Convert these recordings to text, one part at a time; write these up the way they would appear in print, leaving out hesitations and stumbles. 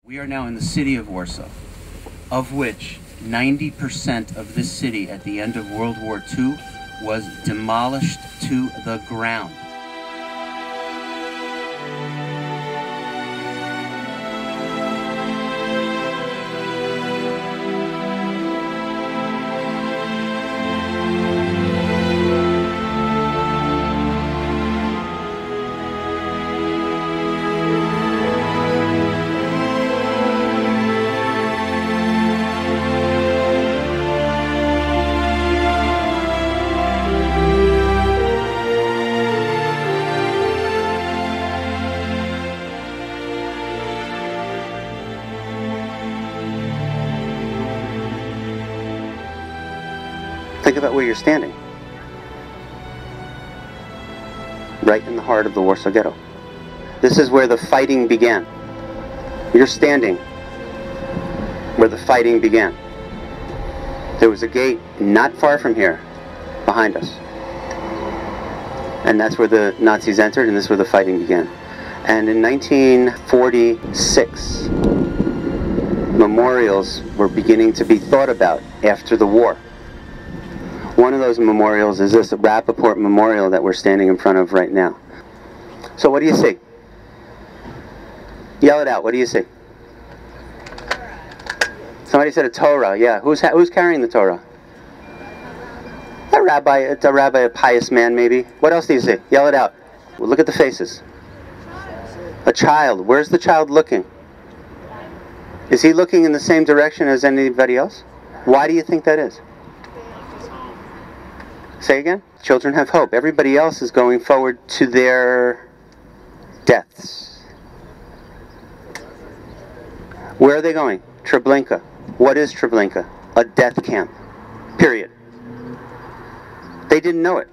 We are now in the city of Warsaw, of which 90% of this city at the end of World War II was demolished to the ground. Think about where you're standing. Right in the heart of the Warsaw Ghetto. This is where the fighting began. You're standing where the fighting began. There was a gate not far from here, behind us. And that's where the Nazis entered, and this is where the fighting began. And in 1946, memorials were beginning to be thought about after the war. One of those memorials is this Rappaport Memorial that we're standing in front of right now. So what do you see? Yell it out. What do you see? Somebody said a Torah. Yeah. Who's carrying the Torah? A rabbi, a pious man maybe. What else do you see? Yell it out. Well, look at the faces. A child. Where's the child looking? Is he looking in the same direction as anybody else? Why do you think that is? Say again? Children have hope. Everybody else is going forward to their deaths. Where are they going? Treblinka. What is Treblinka? A death camp. Period. They didn't know it.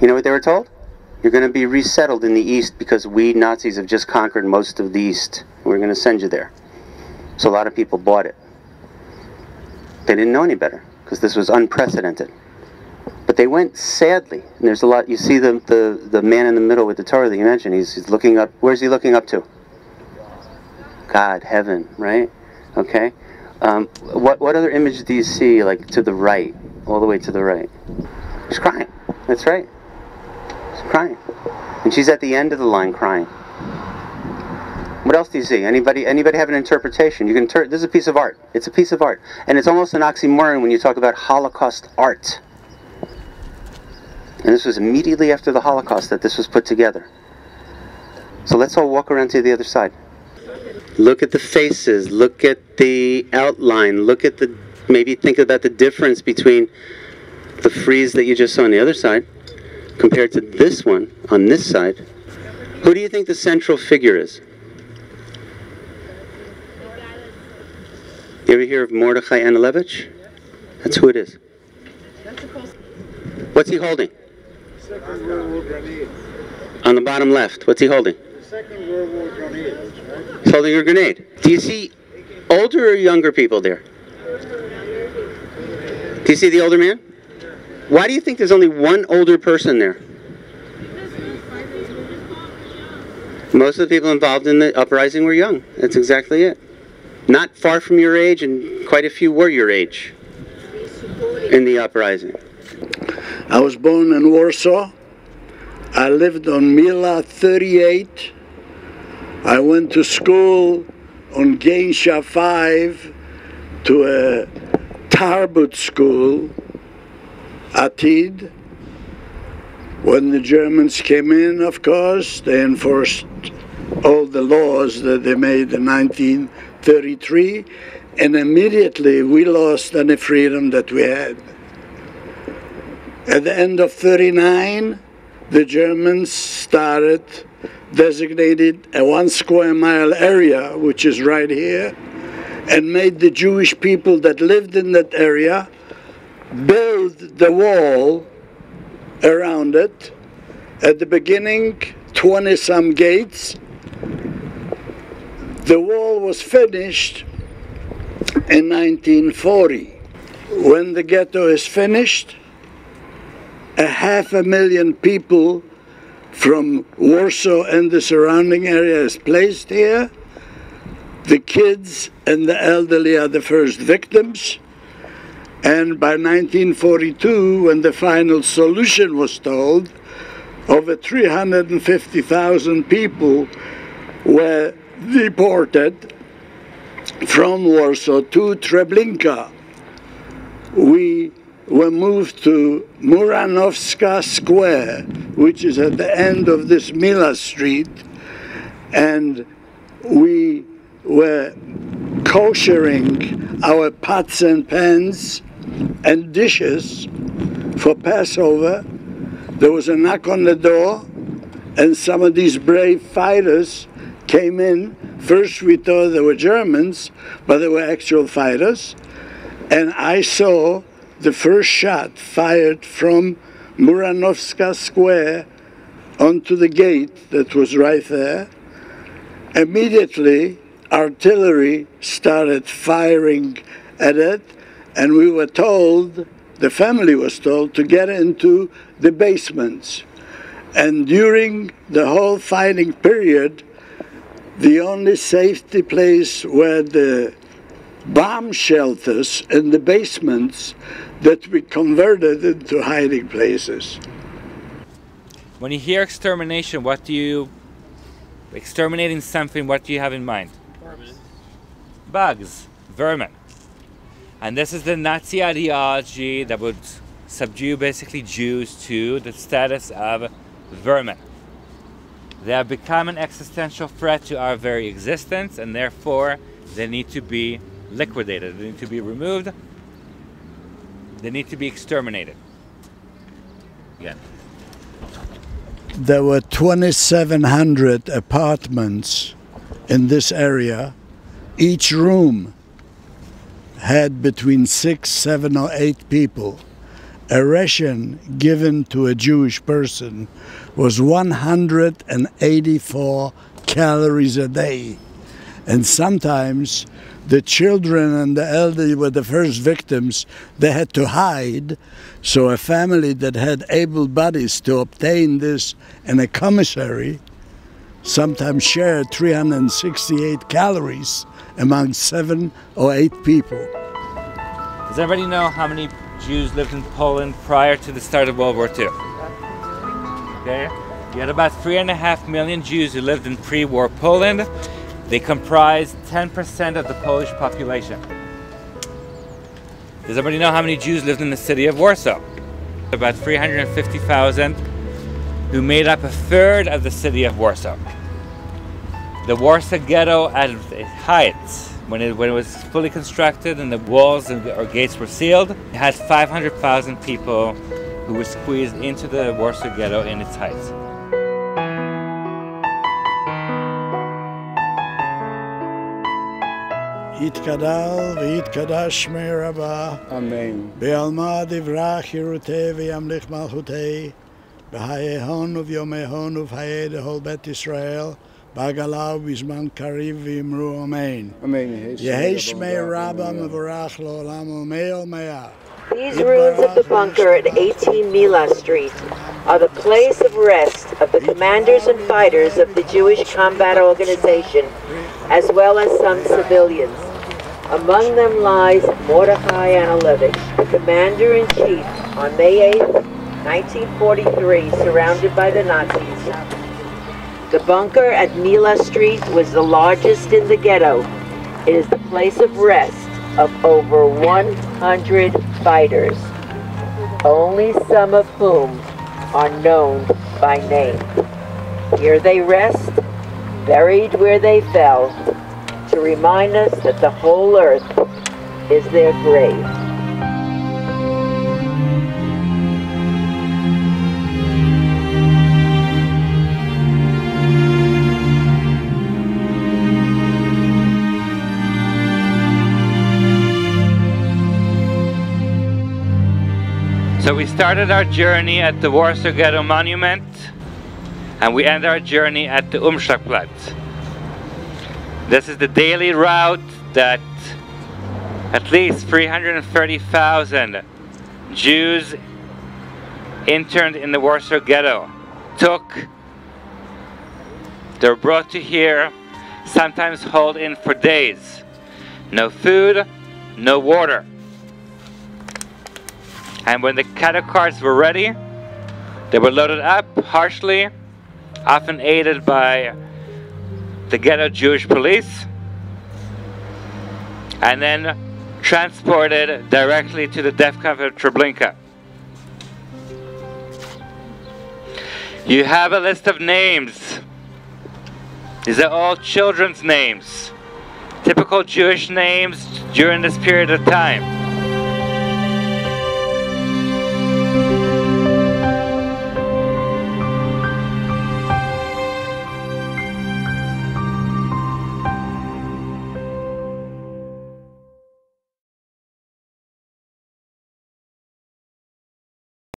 You know what they were told? You're going to be resettled in the East because we Nazis have just conquered most of the East. We're going to send you there. So a lot of people bought it. They didn't know any better because this was unprecedented. But they went sadly, and there's a lot. You see the man in the middle with the Torah that you mentioned. He's looking up. Where's he looking up to? God, heaven, right? Okay. What other image do you see, like to the right, all the way to the right? She's crying. That's right. She's crying, and she's at the end of the line crying. What else do you see? Anybody have an interpretation? You can this is a piece of art. It's a piece of art, and it's almost an oxymoron when you talk about Holocaust art. And this was immediately after the Holocaust that this was put together. So let's all walk around to the other side. Look at the faces, look at the outline, look at maybe think about the difference between the frieze that you just saw on the other side compared to this one on this side. Who do you think the central figure is? You ever hear of Mordechai Anilevich? That's who it is. What's he holding? Second World War grenade. On the bottom left, what's he holding? The Second World War grenade, right? He's holding a grenade. Do you see older or younger people there? Do you see the older man? Why do you think there's only one older person there? Most of the people involved in the uprising were young. That's exactly it. Not far from your age, and quite a few were your age in the uprising. I was born in Warsaw. I lived on Mila 38. I went to school on Gainsha 5 to a Tarbut school, Atid. When the Germans came in, of course, they enforced all the laws that they made in 1933, and immediately we lost any freedom that we had. At the end of 1939, the Germans designated a 1 square mile area, which is right here, and made the Jewish people that lived in that area build the wall around it. At the beginning, 20-some gates. The wall was finished in 1940. When the ghetto is finished, 500,000 people from Warsaw and the surrounding area is placed here, The kids and the elderly are the first victims. And by 1942, when the final solution was told, over 350,000 people were deported from Warsaw to Treblinka. We were moved to Muranowska Square, which is at the end of this Mila Street, and we were koshering our pots and pans and dishes for Passover. There was a knock on the door, and some of these brave fighters came in. First we thought they were Germans, but they were actual fighters. And I saw the first shot fired from Muranowska Square onto the gate that was right there. Immediately, artillery started firing at it, and we were told, the family was told, to get into the basements. And during the whole fighting period, the only safety place were the bomb shelters in the basements that we converted into hiding places. When you hear extermination, exterminating something, what do you have in mind? Vermin. Bugs, vermin. And this is the Nazi ideology that would subdue basically Jews to the status of vermin. They have become an existential threat to our very existence, and therefore they need to be liquidated. They need to be removed. They need to be exterminated. Again. There were 2,700 apartments in this area. Each room had between 6, 7, or 8 people. A ration given to a Jewish person was 184 calories a day. And sometimes the children and the elderly were the first victims. They had to hide. So a family that had able bodies to obtain this in a commissary sometimes shared 368 calories among 7 or 8 people. Does everybody know how many Jews lived in Poland prior to the start of World War II? Okay, you had about 3.5 million Jews who lived in pre-war Poland. They comprised 10% of the Polish population. Does everybody know how many Jews lived in the city of Warsaw? About 350,000, who made up a third of the city of Warsaw. The Warsaw Ghetto at its height, when it was fully constructed and the walls or gates were sealed, it had 500,000 people who were squeezed into the Warsaw Ghetto in its height. יתגדל ויתקדש שמי רבה, אמן. בעלמא דברה חירותי וימליך מלכותי, בחיי הון וביומי הון ובחיי דכל בית ישראל, בעגלה ובזמן קריב ואמרו אמן. אמן. יהי שמי רבה מבורך לעולם ומאה ומאה. These ruins of the bunker at 18 Mila Street are the place of rest of the commanders and fighters of the Jewish Combat Organization, as well as some civilians. Among them lies Mordechai Analevich, the commander-in-chief on May 8, 1943, surrounded by the Nazis. The bunker at Mila Street was the largest in the ghetto. It is the place of rest of over 100 fighters, only some of whom are known by name. Here they rest, buried where they fell, to remind us that the whole earth is their grave. So we started our journey at the Warsaw Ghetto Monument, and we end our journey at the Umschlagplatz. This is the daily route that at least 330,000 Jews interned in the Warsaw Ghetto took. They were brought to here, sometimes hauled in for days. No food, no water. And when the cattle cars were ready, they were loaded up harshly, often aided by the ghetto Jewish police, and then transported directly to the death camp of Treblinka. You have a list of names. These are all children's names, typical Jewish names during this period of time.